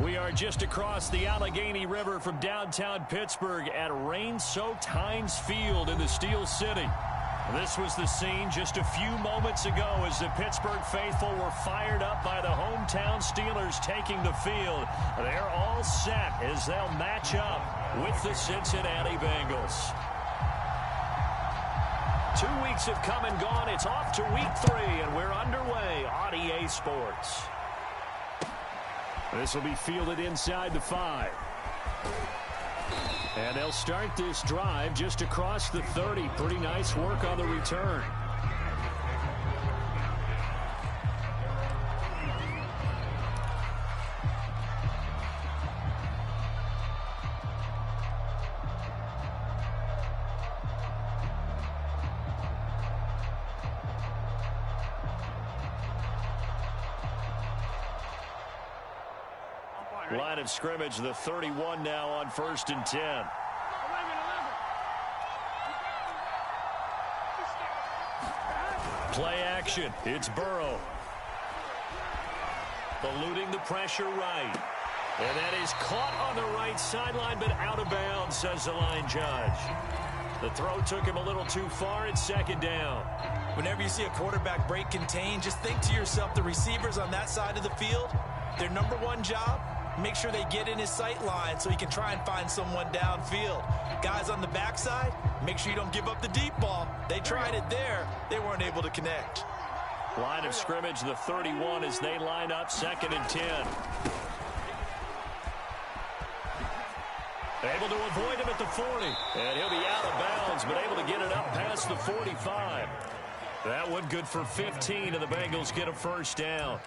We are just across the Allegheny River from downtown Pittsburgh at rain-soaked Heinz Field in the Steel City. This was the scene just a few moments ago as the Pittsburgh faithful were fired up by the hometown Steelers taking the field. They're all set as they'll match up with the Cincinnati Bengals. 2 weeks have come and gone. It's off to week 3, and we're underway on EA Sports. This will be fielded inside the 5. And they'll start this drive just across the 30. Pretty nice work on the return. Line of scrimmage, the 31 now on 1st and 10. Play action. It's Burrow. Eluding the pressure right. And that is caught on the right sideline, but out of bounds, says the line judge. The throw took him a little too far. It's 2nd down. Whenever you see a quarterback break contain, just think to yourself, the receivers on that side of the field, their number one job, make sure they get in his sight line so he can try and find someone downfield. Guys on the backside, make sure you don't give up the deep ball. They tried it there. They weren't able to connect. Line of scrimmage, the 31 as they line up 2nd and 10. Able to avoid him at the 40. And he'll be out of bounds, but able to get it up past the 45. That one good for 15, and the Bengals get a 1st down.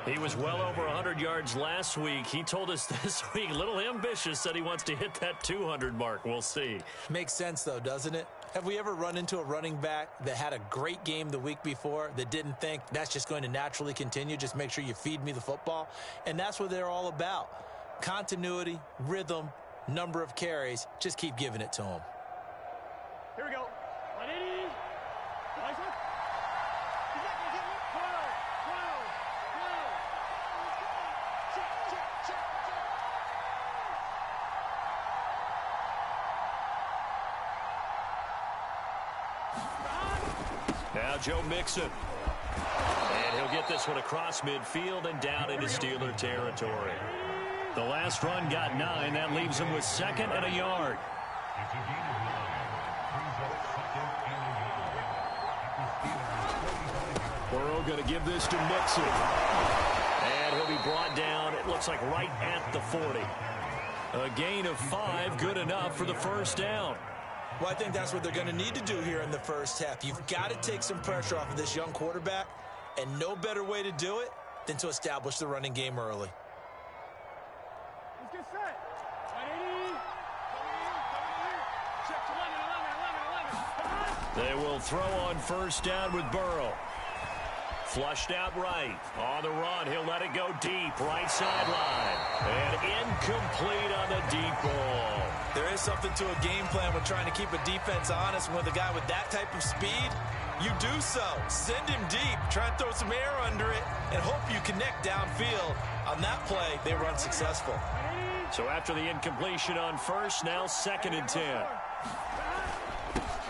He was well over 100 yards last week. He told us this week, a little ambitious, said he wants to hit that 200 mark. We'll see. Makes sense, though, doesn't it? Have we ever run into a running back that had a great game the week before that didn't think that's just going to naturally continue? Just make sure you feed me the football. And that's what they're all about. Continuity, rhythm, number of carries. Just keep giving it to them. Here we go. 180. Nice one. Now Joe Mixon. And he'll get this one across midfield and down into Steeler territory. The last run got 9. That leaves him with 2nd and a yard. Burrow going to give this to Mixon. And he'll be brought down, it looks like right at the 40. A gain of 5, good enough for the 1st down. Well, I think that's what they're going to need to do here in the first half. You've got to take some pressure off of this young quarterback, and no better way to do it than to establish the running game early. Let's get set. 180. Check 11. They will throw on 1st down with Burrow. Flushed out right. On the run, he'll let it go deep. Right sideline. And incomplete on the deep ball. There is something to a game plan with trying to keep a defense honest. With a guy with that type of speed, you do so. Send him deep. Try and throw some air under it and hope you connect downfield. On that play, they were unsuccessful. So after the incompletion on 1st, now 2nd and 10.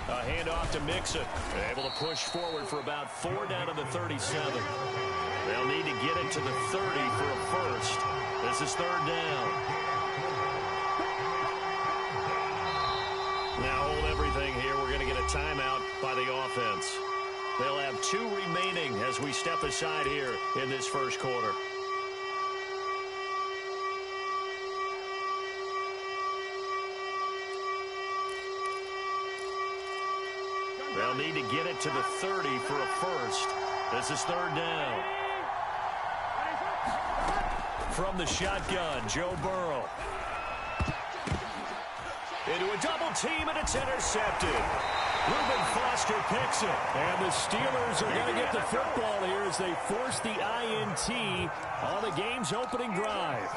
A handoff to Mixon. Able to push forward for about 4 down to the 37. They'll need to get it to the 30 for a 1st. This is 3rd down. Now hold everything here. We're going to get a timeout by the offense. They'll have 2 remaining as we step aside here in this 1st quarter. They'll need to get it to the 30 for a 1st. This is 3rd down. From the shotgun, Joe Burrow. Into a double team, and it's intercepted. Reuben Foster picks it. And the Steelers are going to get the football here as they force the INT on the game's opening drive.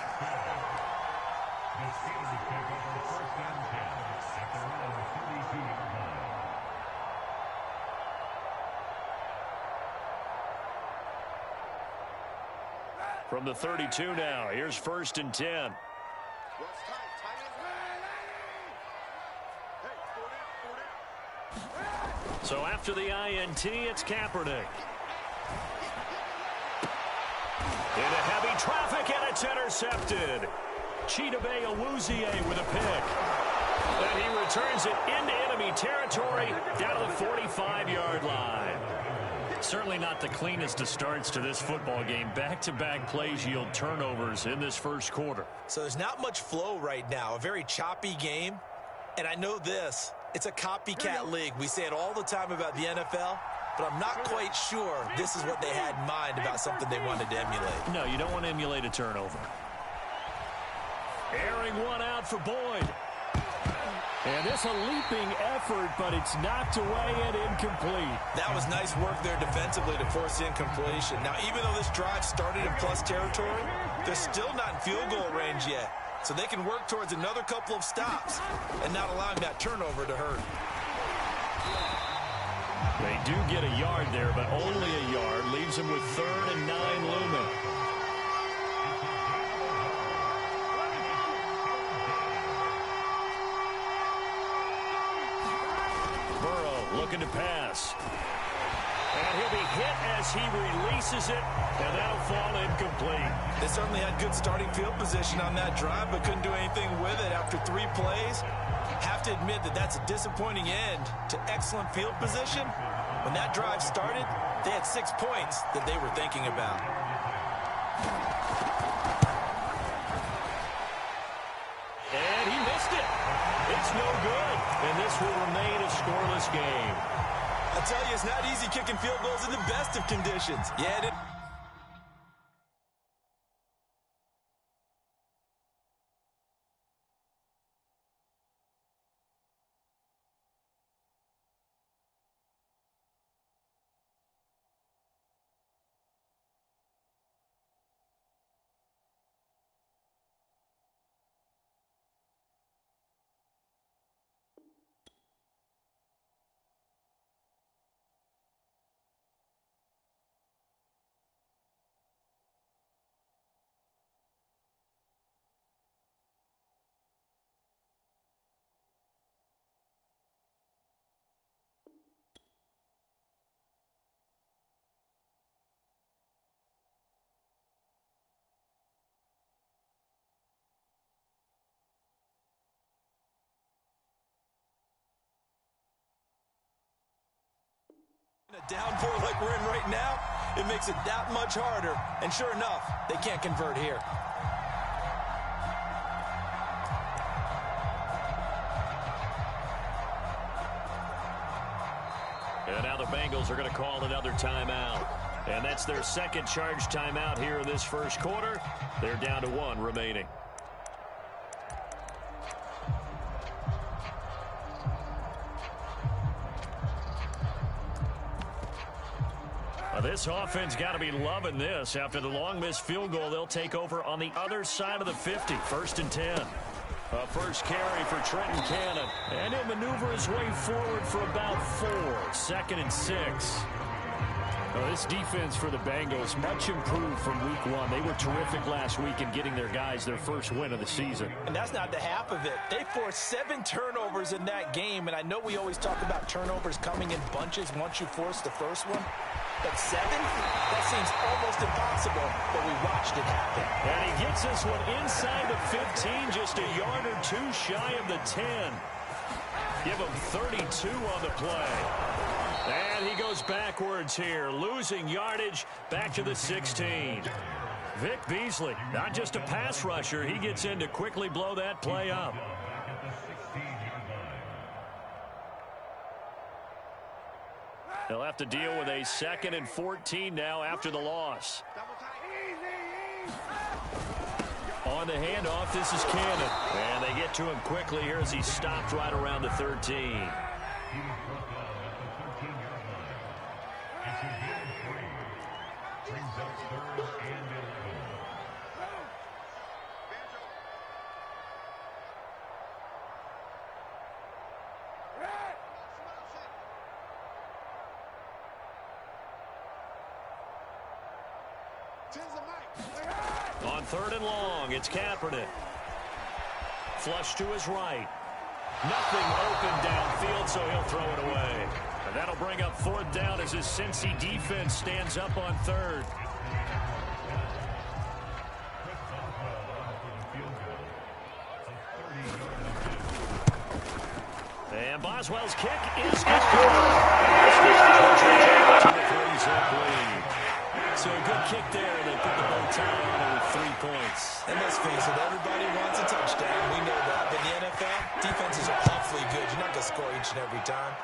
From the 32 now, here's 1st and 10. So after the INT, it's Kaepernick. Into heavy traffic, and it's intercepted. Chidobe Awuzie with a pick. And he returns it into enemy territory down to the 45-yard line. Certainly not the cleanest of starts to this football game. Back-to-back plays yield turnovers in this first quarter. So there's not much flow right now. A very choppy game. And I know this. It's a copycat league. We say it all the time about the NFL. But I'm not quite sure this is what they had in mind about something they wanted to emulate. No, you don't want to emulate a turnover. Airing one out for Boyd. And it's a leaping effort, but it's knocked away and incomplete. That was nice work there defensively to force incompletion. Now, even though this drive started in plus territory, they're still not in field goal range yet. So they can work towards another couple of stops and not allowing that turnover to hurt. They do get a yard there, but only a yard. Leaves them with 3rd and 9 looming. Burrow looking to pass. And he'll be hit as he releases it, and that'll fall incomplete. They certainly had good starting field position on that drive, but couldn't do anything with it after 3 plays. Have to admit that that's a disappointing end to excellent field position. When that drive started, they had 6 points that they were thinking about. And he missed it. It's no good. And this will remain a scoreless game. I tell you, it's not easy kicking field goals in the best of conditions. Yeah, it a downpour like we're in right now, it makes it that much harder. And sure enough, they can't convert here. And now the Bengals are going to call another timeout. And that's their second charge timeout here in this first quarter. They're down to 1 remaining. This offense got to be loving this. After the long missed field goal, they'll take over on the other side of the 50. 1st and 10. A first carry for Trenton Cannon. And he'll maneuver his way forward for about 4. 2nd and 6. This defense for the Bengals, much improved from week 1. They were terrific last week in getting their guys their first win of the season. And that's not the half of it. They forced 7 turnovers in that game. And I know we always talk about turnovers coming in bunches once you force the first one. But 7? That seems almost impossible, but we watched it happen. And he gets this one inside the 15, just a yard or 2 shy of the 10. Give him 32 on the play. And he goes backwards here, losing yardage back to the 16. Vic Beasley, not just a pass rusher, he gets in to quickly blow that play up. They'll have to deal with a 2nd and 14 now after the loss. On the handoff, this is Cannon. And they get to him quickly here as he stopped right around the 13. 3rd and long. It's Kaepernick. Flush to his right. Nothing open downfield, so he'll throw it away. And that'll bring up 4th down as his Cincy defense stands up on 3rd. And Boswell's kick is good. To the 3-zip lead. So a good kick there. They put the bow tie on it with 3 points. And let's face it, everybody wants a touchdown. We know that. But in the NFL, defenses are awfully good. You're not going to score each and every time.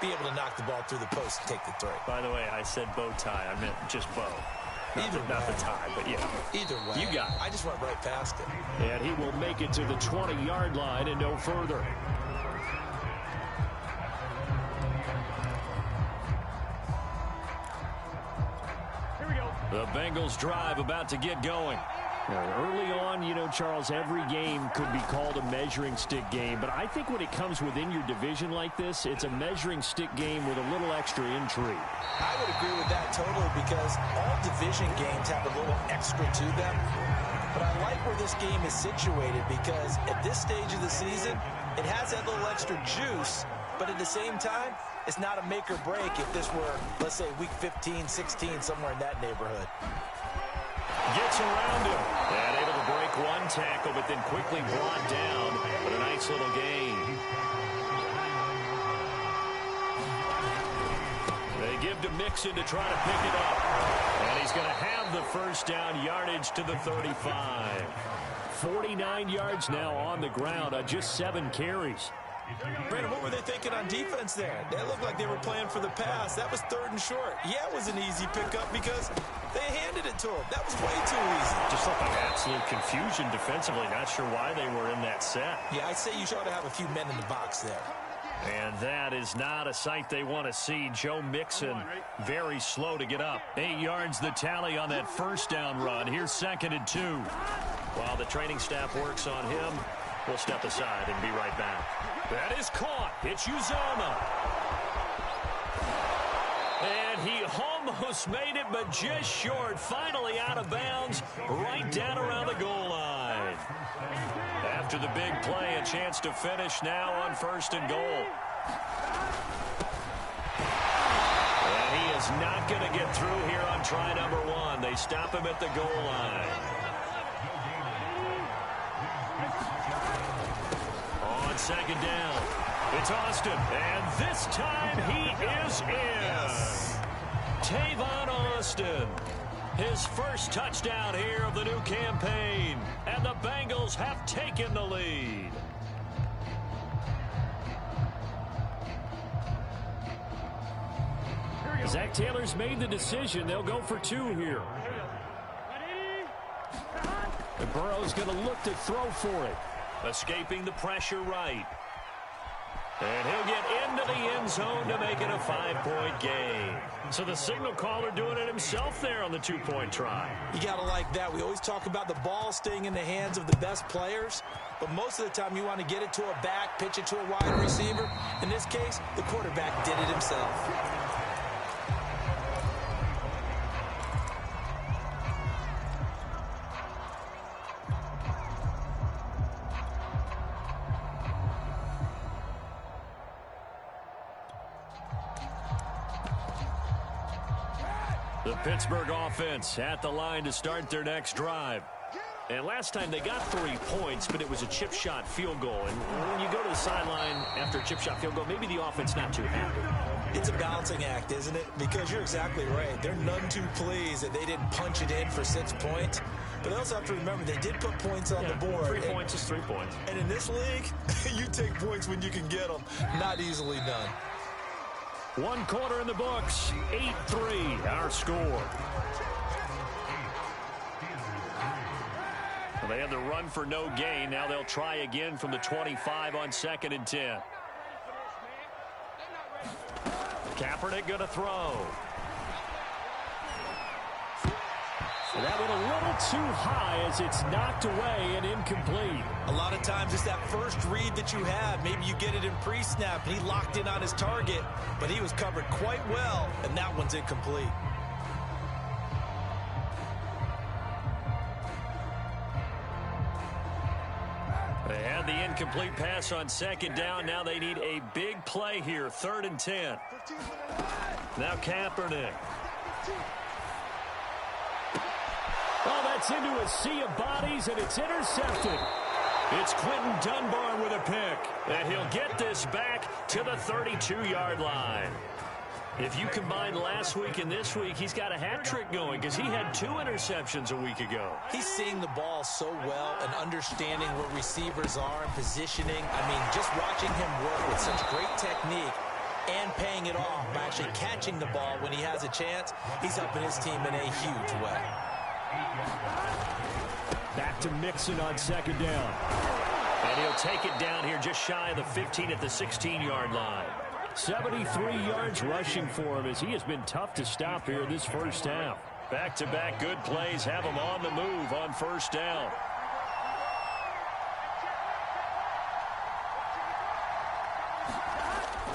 Be able to knock the ball through the post and take the throw. By the way, I said bow tie. I meant just bow. Not the tie, but yeah. Either way. You got it. I just went right past it. And he will make it to the 20-yard line and no further. The Bengals drive about to get going. Early on, you know, Charles, every game could be called a measuring stick game. But I think when it comes within your division like this, it's a measuring stick game with a little extra intrigue. I would agree with that totally because all division games have a little extra to them. But I like where this game is situated because at this stage of the season, it has that little extra juice. But at the same time, it's not a make or break if this were, let's say, week 15, 16, somewhere in that neighborhood. Gets around him. And able to break one tackle, but then quickly brought down. But a nice little gain. They give to Mixon to try to pick it up. And he's going to have the 1st down yardage to the 35. 49 yards now on the ground on just 7 carries. Brandon, what were they thinking on defense there? They looked like they were playing for the pass. That was 3rd and short. Yeah, it was an easy pickup because they handed it to him. That was way too easy. Just looked like absolute confusion defensively. Not sure why they were in that set. Yeah, I'd say you ought to have a few men in the box there. And that is not a sight they want to see. Joe Mixon very slow to get up. 8 yards the tally on that 1st down run. Here's 2nd and 2. While the training staff works on him, we'll step aside and be right back. That is caught. It's Uzomah. And he almost made it, but just short. Finally out of bounds, right down around the goal line. After the big play, a chance to finish now on 1st and goal. And he is not going to get through here on try number 1. They stop him at the goal line. On 2nd down, it's Austin, and this time he is in. Yes. Tavon Austin, his 1st touchdown here of the new campaign, and the Bengals have taken the lead. Zach Taylor's made the decision. They'll go for 2 here. And Burrow's going to look to throw for it. Escaping the pressure right. And he'll get into the end zone to make it a 5-point game. So the signal caller doing it himself there on the 2-point try. You got to like that. We always talk about the ball staying in the hands of the best players. But most of the time you want to get it to a back, pitch it to a wide receiver. In this case, the quarterback did it himself. The Pittsburgh offense at the line to start their next drive. And last time they got 3 points, but it was a chip shot field goal. And when you go to the sideline after a chip shot field goal, maybe the offense not too happy. It's a balancing act, isn't it? Because you're exactly right. They're none too pleased that they didn't punch it in for 6 points. But they also have to remember they did put points on the board. 3 points is 3 points. And in this league, you take points when you can get them. Not easily done. 1 quarter in the books. 8-3 our score. Well, they had the run for no gain. Now they'll try again from the 25 on 2nd and 10. Kaepernick going to throw. And that went a little too high as it's knocked away and incomplete. A lot of times it's that first read that you have. Maybe you get it in pre-snap. He locked in on his target, but he was covered quite well, and that one's incomplete. incomplete pass on second down. Now they need a big play here. 3rd and 10. Now Kaepernick. Oh, that's into a sea of bodies, and it's intercepted. It's Quentin Dunbar with a pick, and he'll get this back to the 32-yard line. If you combine last week and this week, he's got a hat trick going because he had 2 interceptions a week ago. He's seeing the ball so well and understanding where receivers are and positioning. I mean, just watching him work with such great technique and paying it off by actually catching the ball when he has a chance, he's helping his team in a huge way. Back to Mixon on second down. And he'll take it down here just shy of the 15 at the 16-yard line. 73 yards rushing for him as he has been tough to stop here this first half. Back-to-back good plays have him on the move on first down.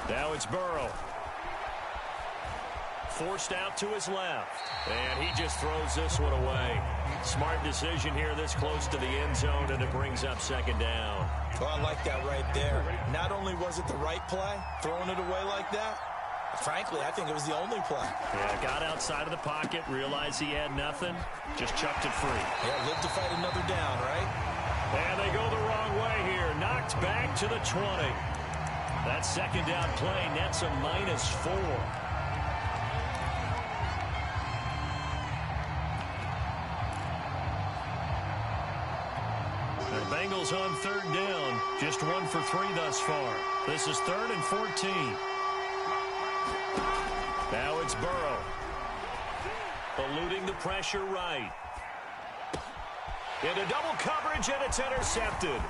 Now it's Burrow. Forced out to his left. And he just throws this one away. Smart decision here this close to the end zone, and it brings up second down. Well, I like that right there. Not only was it the right play, throwing it away like that, frankly, I think it was the only play. Yeah, got outside of the pocket, realized he had nothing, just chucked it free. Yeah, lived to fight another down, right? And they go the wrong way here. Knocked back to the 20. That second down play nets a -4. Bengals on 3rd down. Just 1 for 3 thus far. This is 3rd and 14. Now it's Burrow. Eluding the pressure right. Into double coverage, and it's intercepted.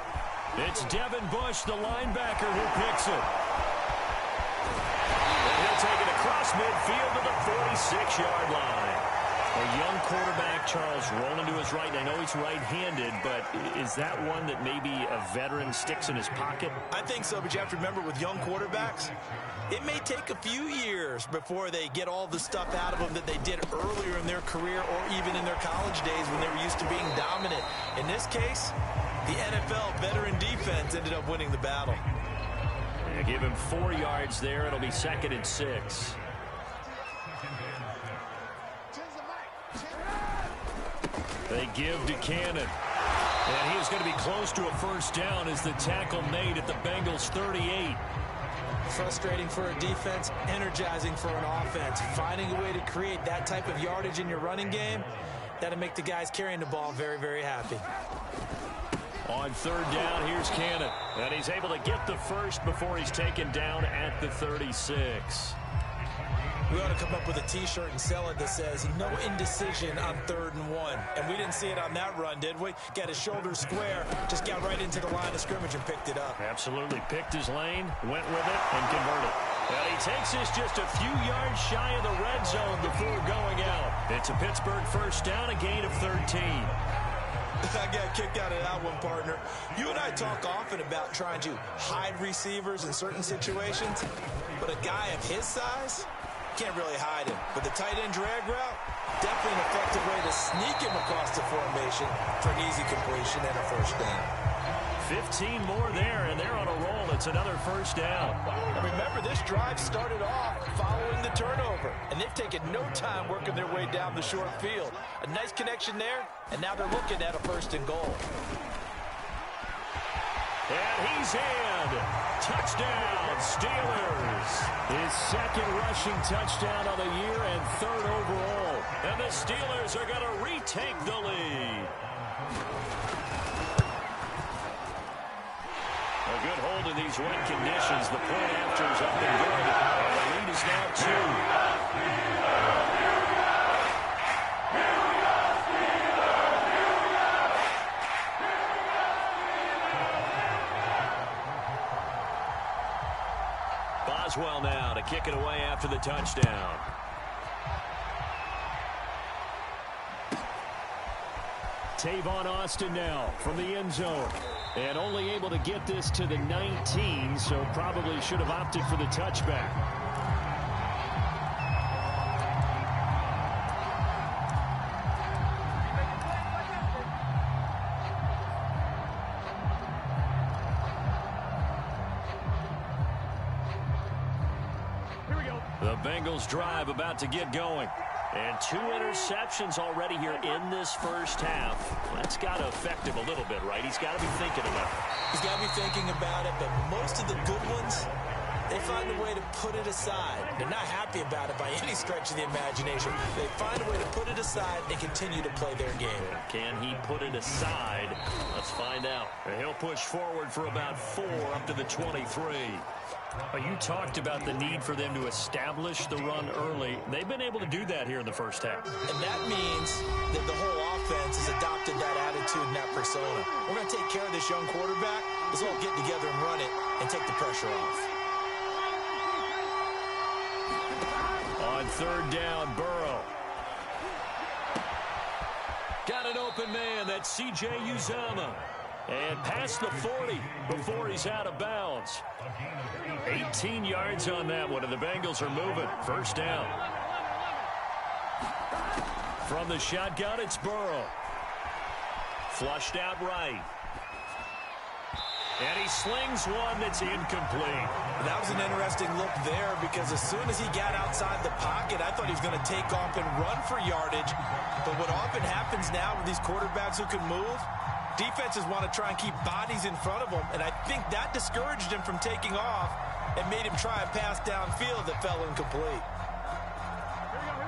It's Devin Bush, the linebacker, who picks it. And he'll take it across midfield to the 46-yard line. A young quarterback, Charles, rolling to his right. I know he's right-handed, but is that one that maybe a veteran sticks in his pocket? I think so, but you have to remember with young quarterbacks, it may take a few years before they get all the stuff out of them that they did earlier in their career or even in their college days when they were used to being dominant. In this case, the NFL veteran defense ended up winning the battle. Yeah, give him 4 yards there. It'll be 2nd and 6. They give to Cannon. And he is going to be close to a first down as the tackle made at the Bengals 38. Frustrating for a defense, energizing for an offense. Finding a way to create that type of yardage in your running game, that'll make the guys carrying the ball very, very happy. On 3rd down, here's Cannon. And he's able to get the first before he's taken down at the 36. We ought to come up with a T-shirt and sell it that says, no indecision on 3rd and 1. And we didn't see it on that run, did we? Got his shoulders square, just got right into the line of scrimmage and picked it up. Absolutely. Picked his lane, went with it, and converted. And he takes this just a few yards shy of the red zone before going out. It's a Pittsburgh first down, a gain of 13. I got kicked out of that one, partner. You and I talk often about trying to hide receivers in certain situations, but a guy of his size can't really hide him. But the tight end drag route, definitely an effective way to sneak him across the formation for an easy completion and a first down. 15 more there, and they're on a roll. It's another first down. And remember, this drive started off following the turnover, and they've taken no time working their way down the short field. A nice connection there, and now they're looking at a 1st and goal. And he's in. Touchdown, Steelers. His 2nd rushing touchdown of the year and 3rd overall. And the Steelers are going to retake the lead. A good hold in these wet conditions. The point after is up and good. And the lead is now 2. Boswell now to kick it away after the touchdown. Tavon Austin now from the end zone. And only able to get this to the 19, so probably should have opted for the touchback. The Bengals drive about to get going. And 2 interceptions already here in this first half. That's got to affect him a little bit, right? He's got to be thinking about it. He's got to be thinking about it, but most of the good ones, they find a way to put it aside. They're not happy about it by any stretch of the imagination. They find a way to put it aside and continue to play their game. Can he put it aside? Let's find out. He'll push forward for about 4 up to the 23. You talked about the need for them to establish the run early. They've been able to do that here in the first half. And that means that the whole offense has adopted that attitude and that persona. We're going to take care of this young quarterback. Let's all get together and run it and take the pressure off. On 3rd down, Burrow. Got an open man. That's C.J. Uzomah. And past the 40 before he's out of bounds. 18 yards on that one, and the Bengals are moving. 1st down. From the shotgun, it's Burrow. Flushed out right. And he slings one that's incomplete. That was an interesting look there because as soon as he got outside the pocket, I thought he was going to take off and run for yardage. But what often happens now with these quarterbacks who can move, defenses want to try and keep bodies in front of them, and I think that discouraged him from taking off and made him try a pass downfield that fell incomplete.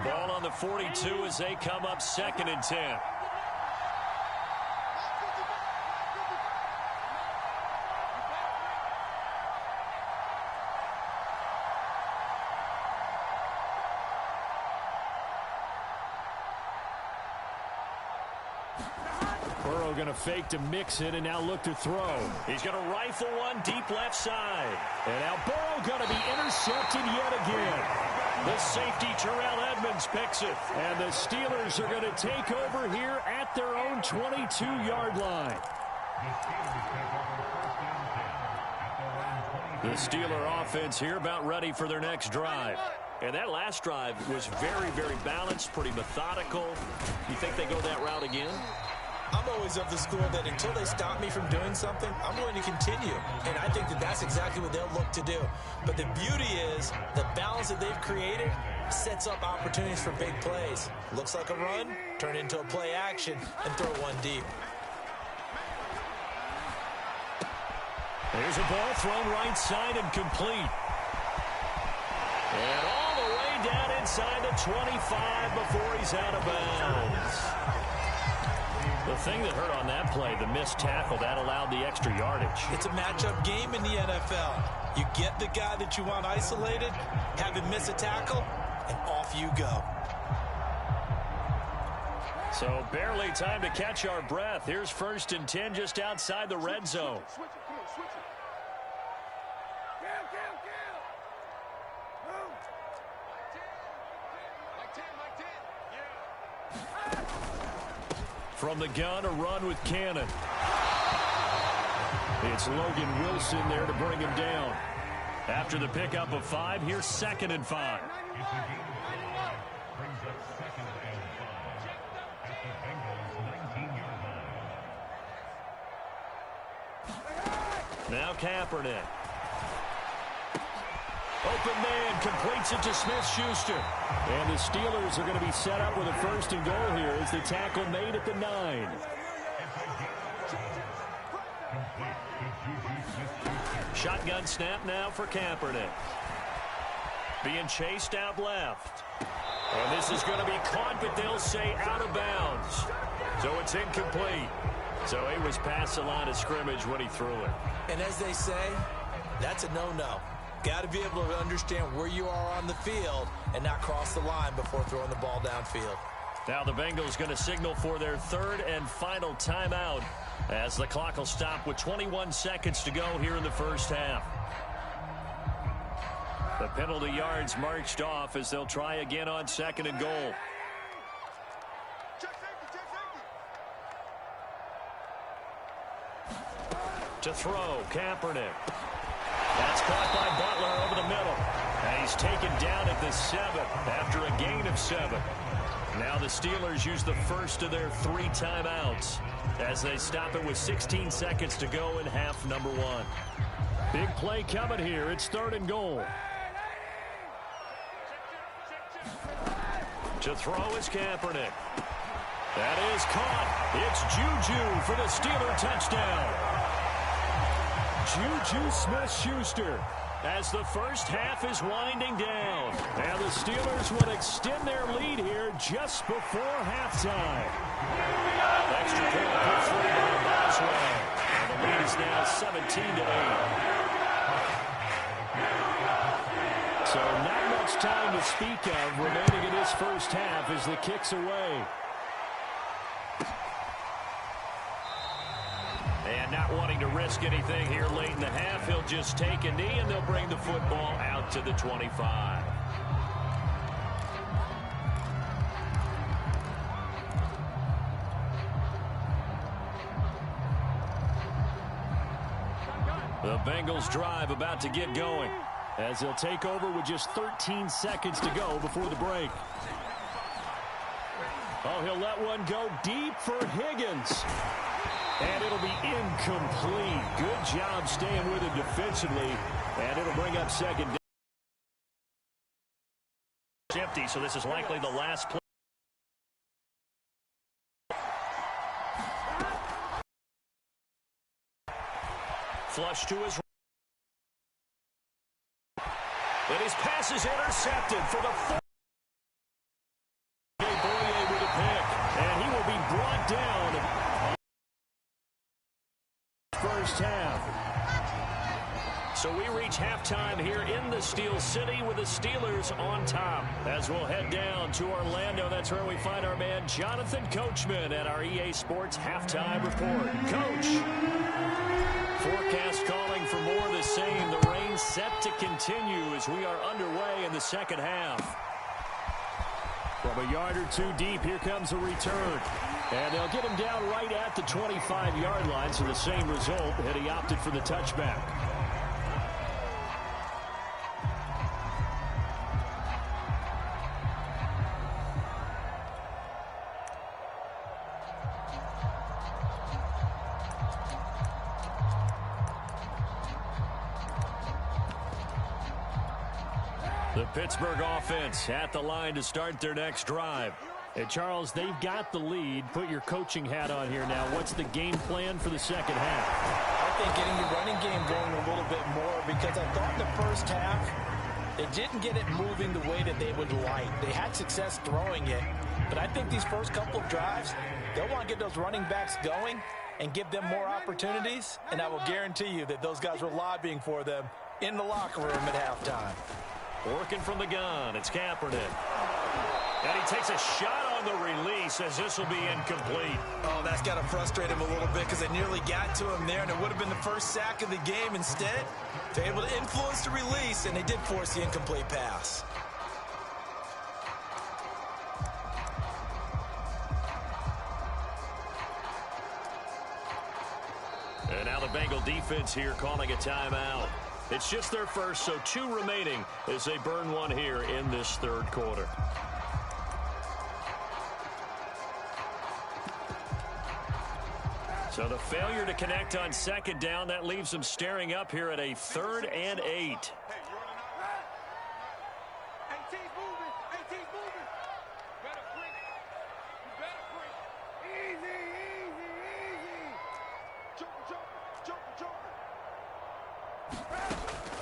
Ball on the 42 as they come up 2nd and 10. Burrow going to fake to mix it and now look to throw. He's going to rifle one deep left side. And now Burrow going to be intercepted yet again. The safety, Terrell Edmonds, picks it. And the Steelers are going to take over here at their own 22-yard line. The Steeler offense here about ready for their next drive. And that last drive was very, very balanced, pretty methodical. You think they go that route again? I'm always of the school that until they stop me from doing something, I'm going to continue. And I think that that's exactly what they'll look to do. But the beauty is the balance that they've created sets up opportunities for big plays. Looks like a run, turn into a play action, and throw one deep. There's a ball thrown right side and complete. And all the way down inside the 25 before he's out of bounds. The thing that hurt on that play, the missed tackle, that allowed the extra yardage. It's a matchup game in the NFL. You get the guy that you want isolated, have him miss a tackle, and off you go. So barely time to catch our breath. Here's 1st and 10 just outside the red zone. From the gun, a run with Cannon. It's Logan Wilson there to bring him down. After the pickup of 5, here's 2nd and 5. Now Kaepernick. Open man completes it to Smith-Schuster. And the Steelers are going to be set up with a 1st and goal here as the tackle made at the 9. Shotgun snap now for Kaepernick. Being chased out left. And this is going to be caught, but they'll say out of bounds. So it's incomplete. So he was past the line of scrimmage when he threw it. And as they say, that's a no-no. Got to be able to understand where you are on the field and not cross the line before throwing the ball downfield. Now the Bengals going to signal for their 3rd and final timeout as the clock will stop with 21 seconds to go here in the first half. The penalty yards marched off as they'll try again on 2nd and goal. To throw, Kaepernick. That's caught by Butler over the middle. And he's taken down at the 7 after a gain of 7. Now the Steelers use the first of their 3 timeouts as they stop it with 16 seconds to go in half number 1. Big play coming here. It's 3rd and goal. To throw is Kaepernick. That is caught. It's Juju for the Steeler touchdown. Juju Smith-Schuster as the first half is winding down. And the Steelers will extend their lead here just before halftime. Extra point put through by Boswell. And the lead is now 17-8. So not much time to speak of remaining in this first half as the kick's away. And not wanting to risk anything here late in the half, he'll just take a knee and they'll bring the football out to the 25. The Bengals drive about to get going as they'll take over with just 13 seconds to go before the break. Oh, he'll let one go deep for Higgins. And it'll be incomplete. Good job staying with him defensively. And it'll bring up second down. It's empty, so this is likely the last play. Flush to his right. And his pass is intercepted for the fourth. Boye with a pick. And he will be brought down first half. So we reach halftime here in the Steel City with the Steelers on top. As we'll head down to Orlando, that's where we find our man Jonathan Coachman at our EA Sports Halftime Report. Coach, forecast calling for more of the same. The rain set to continue as we are underway in the second half. From a yard or two deep, here comes a return. And they'll get him down right at the 25-yard line, so the same result, and he opted for the touchback. The Pittsburgh offense at the line to start their next drive. And Charles, they've got the lead. Put your coaching hat on here now. What's the game plan for the second half? I think getting the running game going a little bit more, because I thought the first half they didn't get it moving the way that they would like. They had success throwing it, but I think these first couple of drives, they'll want to get those running backs going and give them more opportunities, and I will guarantee you that those guys were lobbying for them in the locker room at halftime. Working from the gun, it's Kaepernick. And he takes a shot on the release as this will be incomplete. Oh, that's got to frustrate him a little bit because they nearly got to him there, and it would have been the first sack of the game. Instead, they're able to influence the release, and they did force the incomplete pass. And now the Bengal defense here calling a timeout. It's just their first, so 2 remaining as they burn one here in this third quarter. So the failure to connect on second down, that leaves them staring up here at a 3rd and 8.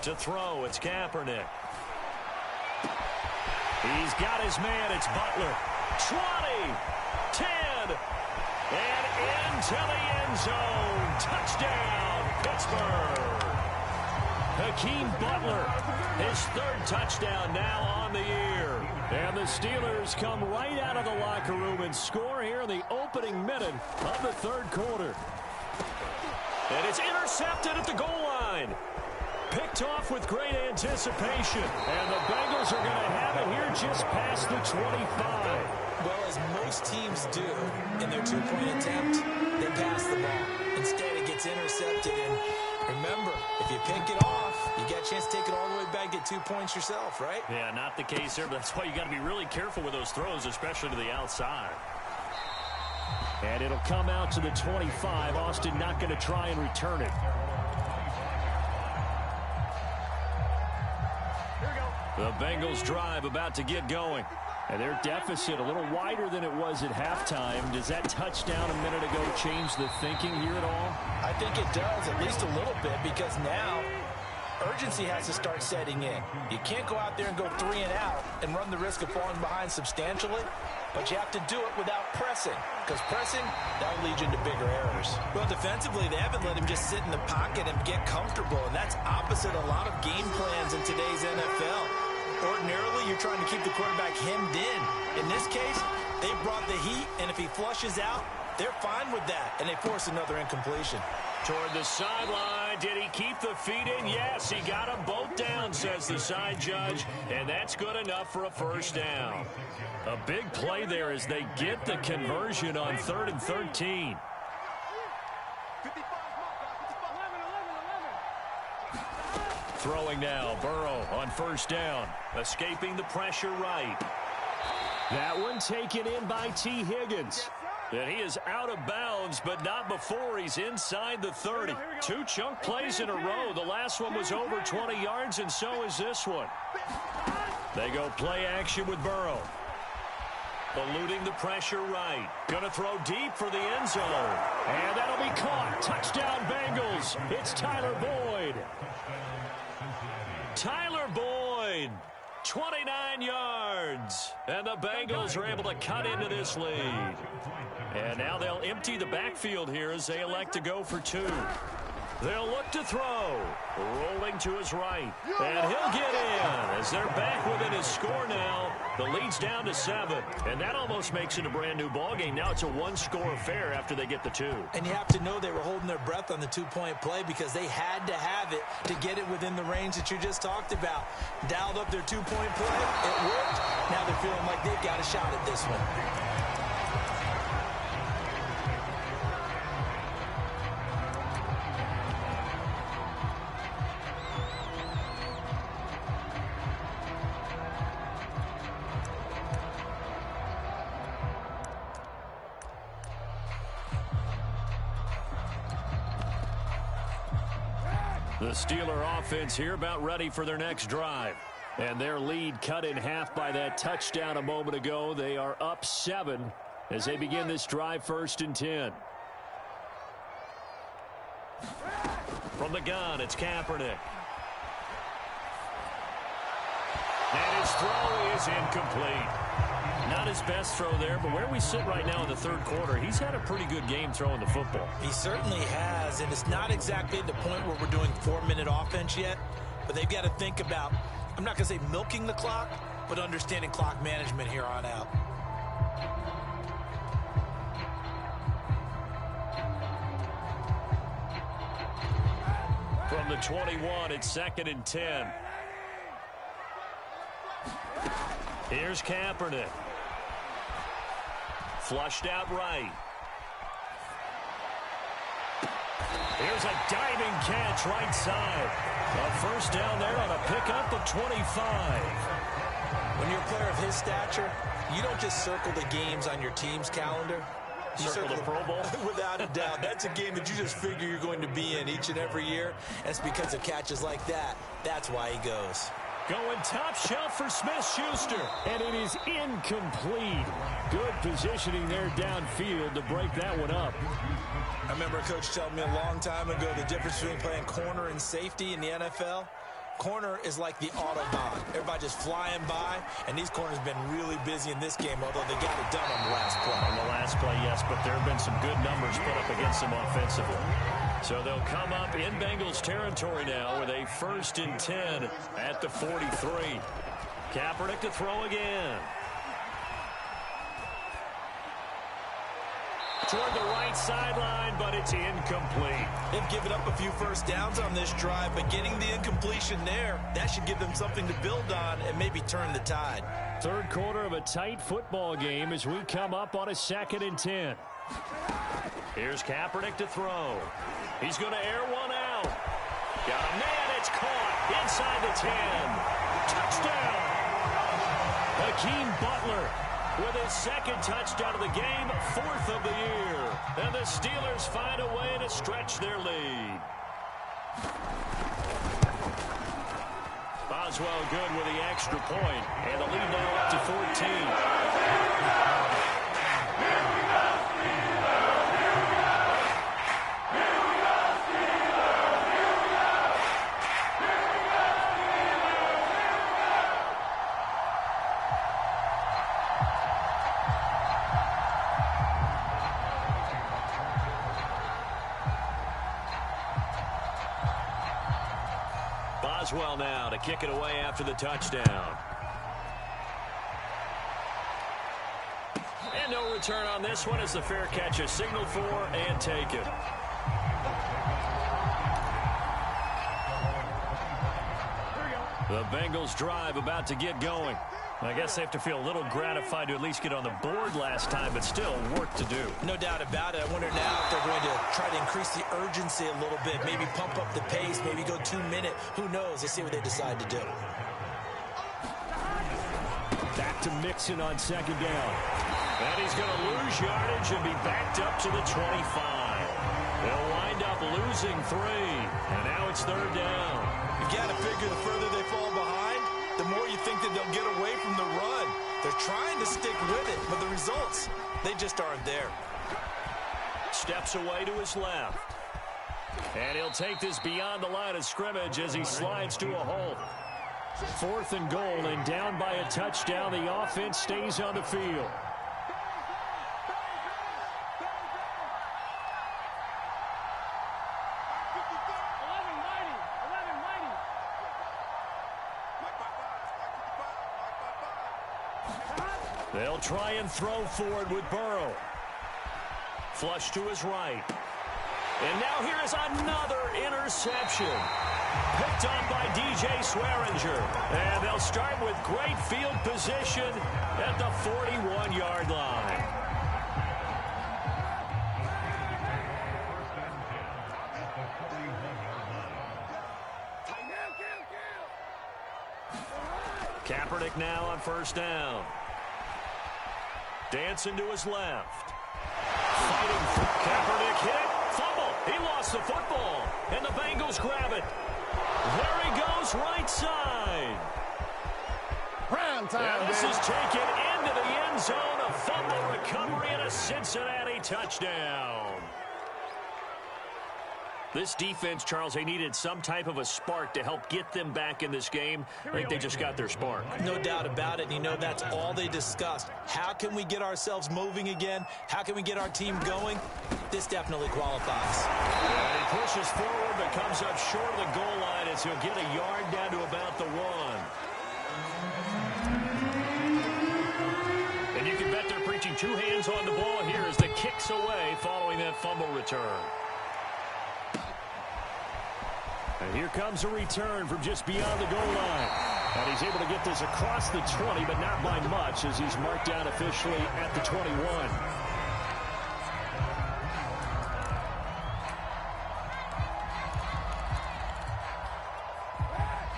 To throw, it's Kaepernick. He's got his man, it's Butler. 20, 10, and into the end zone. Touchdown, Pittsburgh. Hakeem Butler, his 3rd touchdown now on the year. And the Steelers come right out of the locker room and score here in the opening minute of the 3rd quarter. And it's intercepted at the goal line. Picked off with great anticipation. And the Bengals are going to have it here just past the 25. Well, as most teams do in their 2-point attempt, they pass the ball. Instead, it gets intercepted. And remember, if you pick it off, you get a chance to take it all the way back, get 2 points yourself, right? Yeah, not the case here, but that's why you got to be really careful with those throws, especially to the outside. And it'll come out to the 25. Austin not going to try and return it. The Bengals drive about to get going. And their deficit a little wider than it was at halftime. Does that touchdown a minute ago change the thinking here at all? I think it does, at least a little bit, because now urgency has to start setting in. You can't go out there and go 3 and out and run the risk of falling behind substantially, but you have to do it without pressing, because pressing, that'll lead you into bigger errors. Well, defensively, they haven't let him just sit in the pocket and get comfortable, and that's opposite a lot of game plans in today's NFL. Ordinarily, you're trying to keep the quarterback hemmed in. In this case, they brought the heat, and if he flushes out, they're fine with that, and they force another incompletion. Toward the sideline, did he keep the feet in? Yes, he got them both down, says the side judge, and that's good enough for a first down. A big play there as they get the conversion on 3rd and 13. Throwing now, Burrow on first down, escaping the pressure right. That one taken in by T. Higgins. And he is out of bounds, but not before he's inside the 30. 2 chunk plays in a row. The last one was over 20 yards, and so is this one. They go play action with Burrow. Eluding the pressure right. Going to throw deep for the end zone. And that'll be caught. Touchdown, Bengals. It's Tyler Boyd. Tyler Boyd, 29 yards. And the Bengals are able to cut into this lead. And now they'll empty the backfield here as they elect to go for 2. They'll look to throw. Rolling to his right. And he'll get in as they're back within his score now. The lead's down to 7. And that almost makes it a brand new ballgame. Now it's a 1-score affair after they get the 2. And you have to know they were holding their breath on the 2-point play because they had to have it to get it within the range that you just talked about. Dialed up their 2-point play. It worked. Now they're feeling like they've got a shot at this one. The Steeler offense here about ready for their next drive. And their lead cut in half by that touchdown a moment ago. They are up 7 as they begin this drive 1st and 10. From the gun, it's Kaepernick. And his throw is incomplete. Not his best throw there, but where we sit right now in the 3rd quarter, he's had a pretty good game throwing the football. He certainly has, and it's not exactly at the point where we're doing 4-minute offense yet, but they've got to think about, I'm not going to say milking the clock, but understanding clock management here on out. From the 21, it's 2nd and 10. Here's Kaepernick. Flushed out right. Here's a diving catch right side. A first down there on a pickup of 25. When you're a player of his stature, you don't just circle the games on your team's calendar. You circle the Pro Bowl? Without a doubt. That's a game that you just figure you're going to be in each and every year. And it's because of catches like that. That's why he goes. Going top shelf for Smith-Schuster. And it is incomplete. Good positioning there downfield to break that one up. I remember a coach telling me a long time ago the difference between playing corner and safety in the NFL. Corner is like the Autobahn. Everybody just flying by, and these corners have been really busy in this game, although they got it done on the last play. On the last play, yes, but there have been some good numbers put up against them offensively. So they'll come up in Bengals territory now with a 1st and 10 at the 43. Kaepernick to throw again. Toward the right sideline, but it's incomplete. They've given up a few first downs on this drive, but getting the incompletion there, that should give them something to build on and maybe turn the tide. 3rd quarter of a tight football game as we come up on a 2nd and 10. Here's Kaepernick to throw. He's going to air one out. Got a man, it's caught inside the 10. Touchdown. Hakeem Butler with his 2nd touchdown of the game, 4th of the year. And the Steelers find a way to stretch their lead. Boswell good with the extra point. And the lead now up to 14. Boswell now to kick it away after the touchdown. And no return on this one as the fair catch is signaled for and taken. The Bengals drive about to get going. I guess they have to feel a little gratified to at least get on the board last time, but still work to do. No doubt about it. I wonder now if they're going to try to increase the urgency a little bit, maybe pump up the pace, maybe go 2 minute. Who knows? Let's see what they decide to do. Back to Mixon on second down. And he's going to lose yardage and be backed up to the 25. They'll wind up losing 3. And now it's third down. You got to figure the further they fall behind, the more you think that they'll get away from the run. They're trying to stick with it, but the results, they just aren't there. Steps away to his left. And he'll take this beyond the line of scrimmage as he slides to a hole. 4th and goal, and down by a touchdown. The offense stays on the field. They'll try and throw forward with Burrow. Flush to his right. And now here is another interception. Picked up by DJ Swearinger. And they'll start with great field position at the 41-yard line. Kaepernick now on first down. Dancing to his left. Fighting for Kaepernick. Hit it. Fumble. He lost the football. And the Bengals grab it. There he goes, right side. Prime time, and this is taken into the end zone. A fumble recovery and a Cincinnati touchdown. This defense, Charles, they needed some type of a spark to help get them back in this game. I think they just got their spark. No doubt about it. And you know, that's all they discussed. How can we get ourselves moving again? How can we get our team going? This definitely qualifies. And he pushes forward but comes up short of the goal line as he'll get a yard down to about the 1. And you can bet they're preaching 2 hands on the ball here as the kick's away following that fumble return. And here comes a return from just beyond the goal line. And he's able to get this across the 20, but not by much as he's marked down officially at the 21.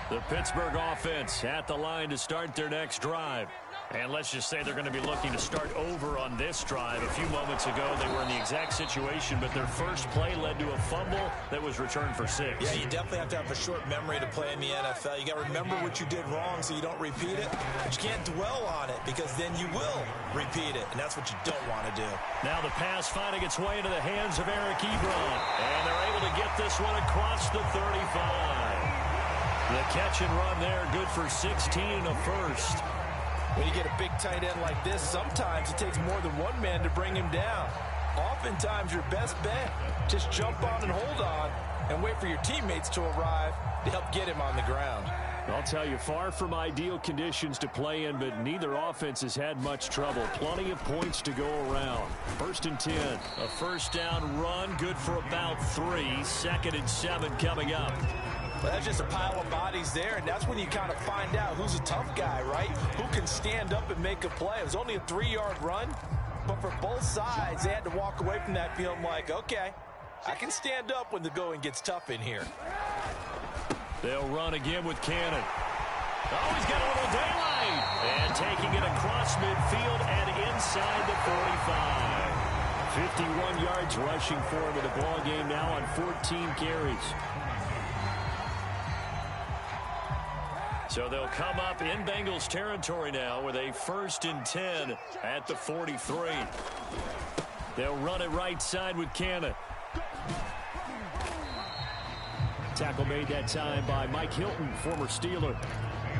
The Pittsburgh offense at the line to start their next drive. And let's just say they're going to be looking to start over on this drive. A few moments ago, they were in the exact situation, but their first play led to a fumble that was returned for 6. Yeah, you definitely have to have a short memory to play in the NFL. You got to remember what you did wrong so you don't repeat it. But you can't dwell on it because then you will repeat it, and that's what you don't want to do. Now the pass finding its way into the hands of Eric Ebron. And they're able to get this one across the 35. The catch and run there, good for 16 and a first. When you get a big tight end like this, sometimes it takes more than one man to bring him down. Oftentimes, your best bet, just jump on and hold on and wait for your teammates to arrive to help get him on the ground. I'll tell you, far from ideal conditions to play in, but neither offense has had much trouble. Plenty of points to go around. 1st and 10. A first down run, good for about 3. 2nd and 7 coming up. Well, that's just a pile of bodies there, and that's when you kind of find out who's a tough guy, right? Who can stand up and make a play. It was only a 3-yard run, but for both sides, they had to walk away from that feeling like, okay, I can stand up when the going gets tough in here. They'll run again with Cannon. Oh, he's got a little daylight. And taking it across midfield and inside the 45. 51 yards rushing for him in the ball game now on 14 carries. So they'll come up in Bengals territory now with a 1st and 10 at the 43. They'll run it right side with Cannon. Tackle made that time by Mike Hilton, former Steeler.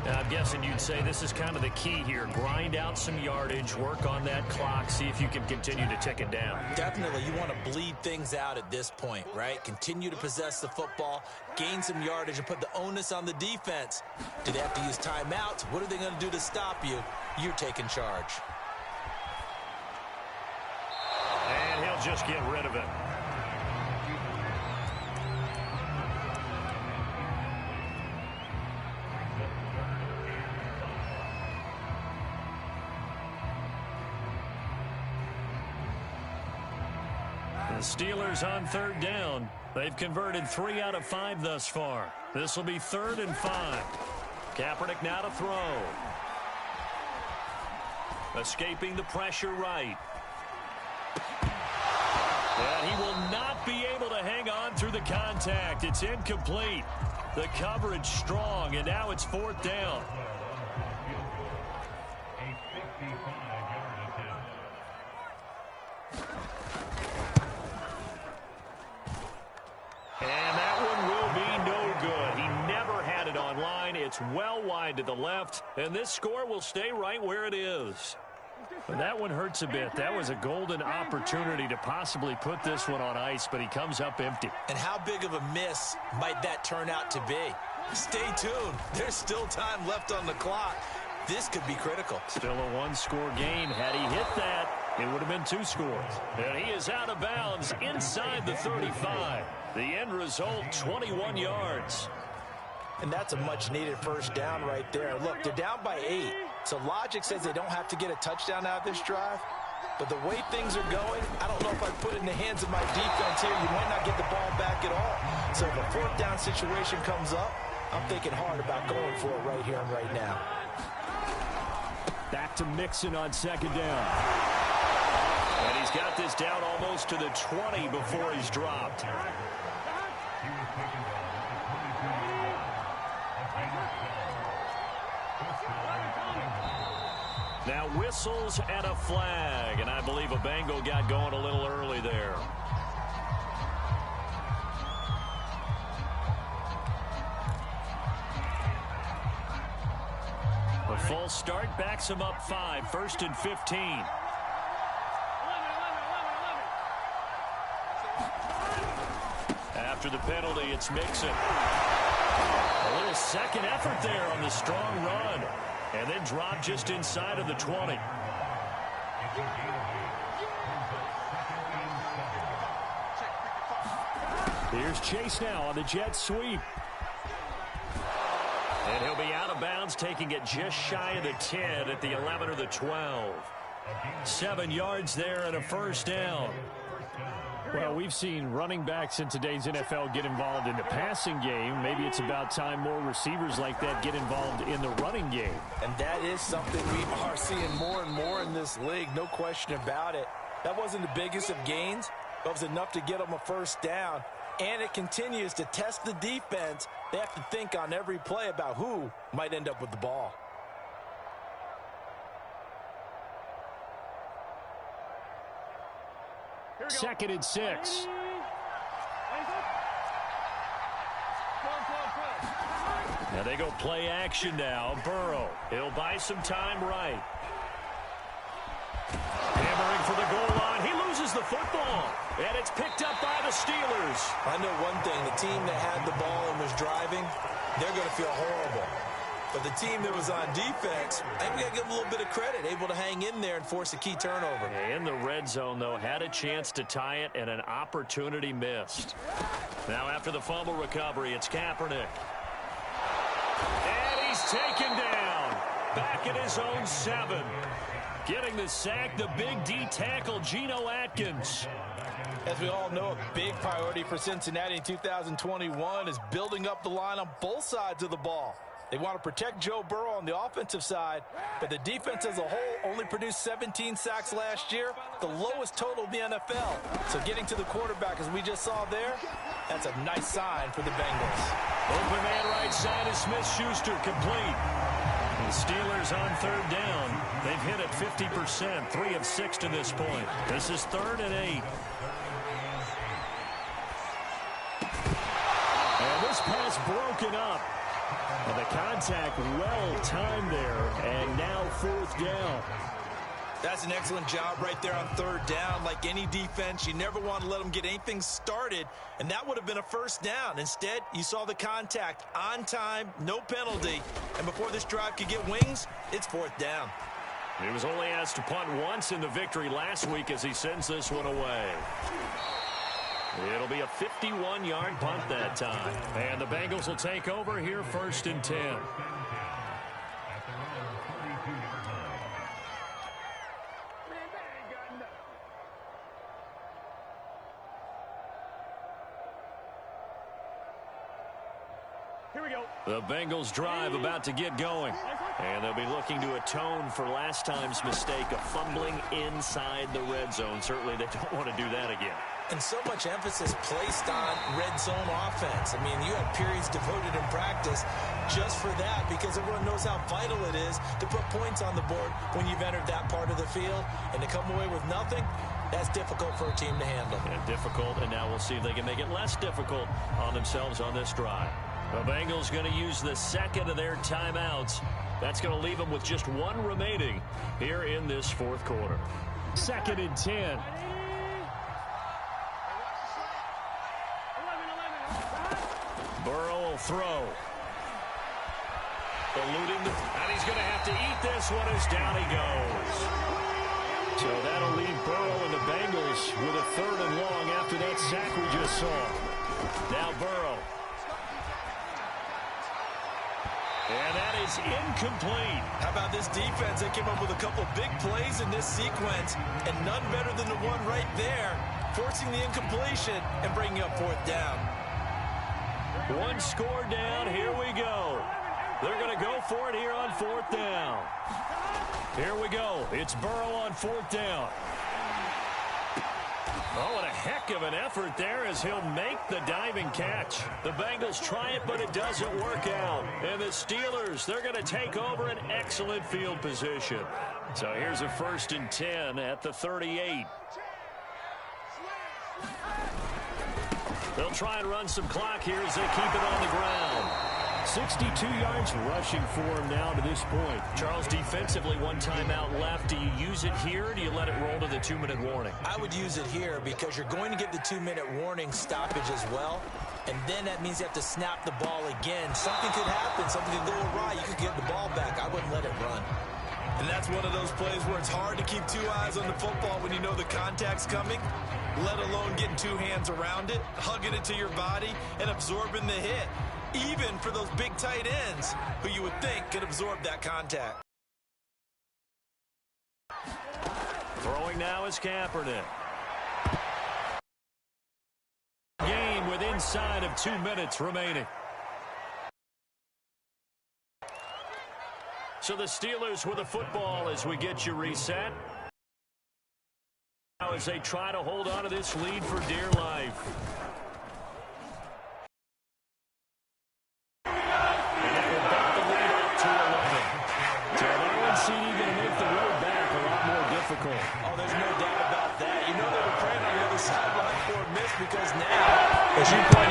I'm guessing you'd say this is kind of the key here. Grind out some yardage, work on that clock, see if you can continue to tick it down. Definitely, you want to bleed things out at this point, right? Continue to possess the football, gain some yardage, and put the onus on the defense. Do they have to use timeouts? What are they going to do to stop you? You're taking charge. And he'll just get rid of it. The Steelers on 3rd down. They've converted 3 out of 5 thus far. This will be 3rd and 5. Kaepernick now to throw. Escaping the pressure right. And he will not be able to hang on through the contact. It's incomplete. The coverage strong, and now it's 4th down. And that one will be no good. He never had it on line. It's well wide to the left, and this score will stay right where it is. But that one hurts a bit. That was a golden opportunity to possibly put this one on ice, but he comes up empty. And how big of a miss might that turn out to be? Stay tuned. There's still time left on the clock. This could be critical. Still a 1-score game. Had he hit that, it would have been 2 scores. And he is out of bounds inside the 35. The end result, 21 yards. And that's a much-needed 1st down right there. Look, they're down by 8. So logic says they don't have to get a touchdown out of this drive. But the way things are going, I don't know if I put it in the hands of my defense here. You might not get the ball back at all. So if a 4th down situation comes up, I'm thinking hard about going for it right here and right now. Back to Mixon on 2nd down. And he's got this down almost to the 20 before he's dropped. Now whistles and a flag, and I believe a Bengal got going a little early there. The full start backs him up 5, 1st and 15. After the penalty, it's Mixon. A little second effort there on the strong run. And then drop just inside of the 20. Here's Chase now on the jet sweep. And he'll be out of bounds, taking it just shy of the 10 at the 11 or the 12. 7 yards there and a 1st down. Well, we've seen running backs in today's NFL get involved in the passing game. Maybe it's about time more receivers like that get involved in the running game. And that is something we are seeing more and more in this league, no question about it. That wasn't the biggest of gains, but it was enough to get them a 1st down. And it continues to test the defense. They have to think on every play about who might end up with the ball. Second and 6. Now they go play action now. Burrow. He'll buy some time right. Hammering for the goal line. He loses the football. And it's picked up by the Steelers. I know one thing. The team that had the ball and was driving, they're going to feel horrible. But the team that was on defense, I think we got to give them a little bit of credit, able to hang in there and force a key turnover. In the red zone, though, had a chance to tie it and an opportunity missed. Now after the fumble recovery, it's Kaepernick. And he's taken down. Back at his own 7. Getting the sack, the big D tackle, Geno Atkins. As we all know, a big priority for Cincinnati in 2021 is building up the line on both sides of the ball. They want to protect Joe Burrow on the offensive side, but the defense as a whole only produced 17 sacks last year, the lowest total in the NFL. So getting to the quarterback, as we just saw there, that's a nice sign for the Bengals. Open man right side is Smith-Schuster, complete. The Steelers on third down. They've hit it 50%, 3 of 6 to this point. This is 3rd and 8. And this pass broken up. And the contact well timed there, and now 4th down. That's an excellent job right there on 3rd down. Like any defense, you never want to let them get anything started, and that would have been a 1st down. Instead, you saw the contact on time, no penalty, and before this drive could get wings, it's 4th down. He was only asked to punt once in the victory last week as he sends this one away. It'll be a 51-yard punt that time. And the Bengals will take over here 1st and 10. Here we go. The Bengals drive about to get going. And they'll be looking to atone for last time's mistake of fumbling inside the red zone. Certainly they don't want to do that again. And so much emphasis placed on red zone offense. I mean, you have periods devoted in practice just for that because everyone knows how vital it is to put points on the board when you've entered that part of the field. And to come away with nothing, that's difficult for a team to handle. And difficult, and now we'll see if they can make it less difficult on themselves on this drive. The Bengals going to use the 2nd of their timeouts. That's going to leave them with just 1 remaining here in this 4th quarter. 2nd and 10. Burrow will throw. Eluding, and he's going to have to eat this one as down he goes. So that'll leave Burrow and the Bengals with a 3rd and long after that sack we just saw. Now Burrow. And that is incomplete. How about this defense? They came up with a couple big plays in this sequence, and none better than the one right there, forcing the incompletion and bringing up 4th down. 1 score down. Here we go. They're going to go for it here on 4th down. Here we go. It's Burrow on 4th down. Oh, and a heck of an effort there as he'll make the diving catch. The Bengals try it, but it doesn't work out. And the Steelers, they're going to take over an excellent field position. So here's a 1st and 10 at the 38. They'll try and run some clock here as they keep it on the ground. 62 yards rushing for him now to this point. Charles, defensively, 1 timeout left. Do you use it here, or do you let it roll to the 2-minute warning? I would use it here because you're going to get the 2-minute warning stoppage as well. And then that means you have to snap the ball again. Something could happen. Something could go awry. You could get the ball back. I wouldn't let it run. And that's one of those plays where it's hard to keep 2 eyes on the football when you know the contact's coming, let alone getting 2 hands around it, hugging it to your body, and absorbing the hit. Even for those big tight ends who you would think could absorb that contact. Throwing now is Kaepernick. Game with inside of 2 minutes remaining. So the Steelers with a football as we get you reset. Now as they try to hold on to this lead for dear life. Oh, there's no doubt about that. You know they were praying on the other sideline for a miss because now, as you pointed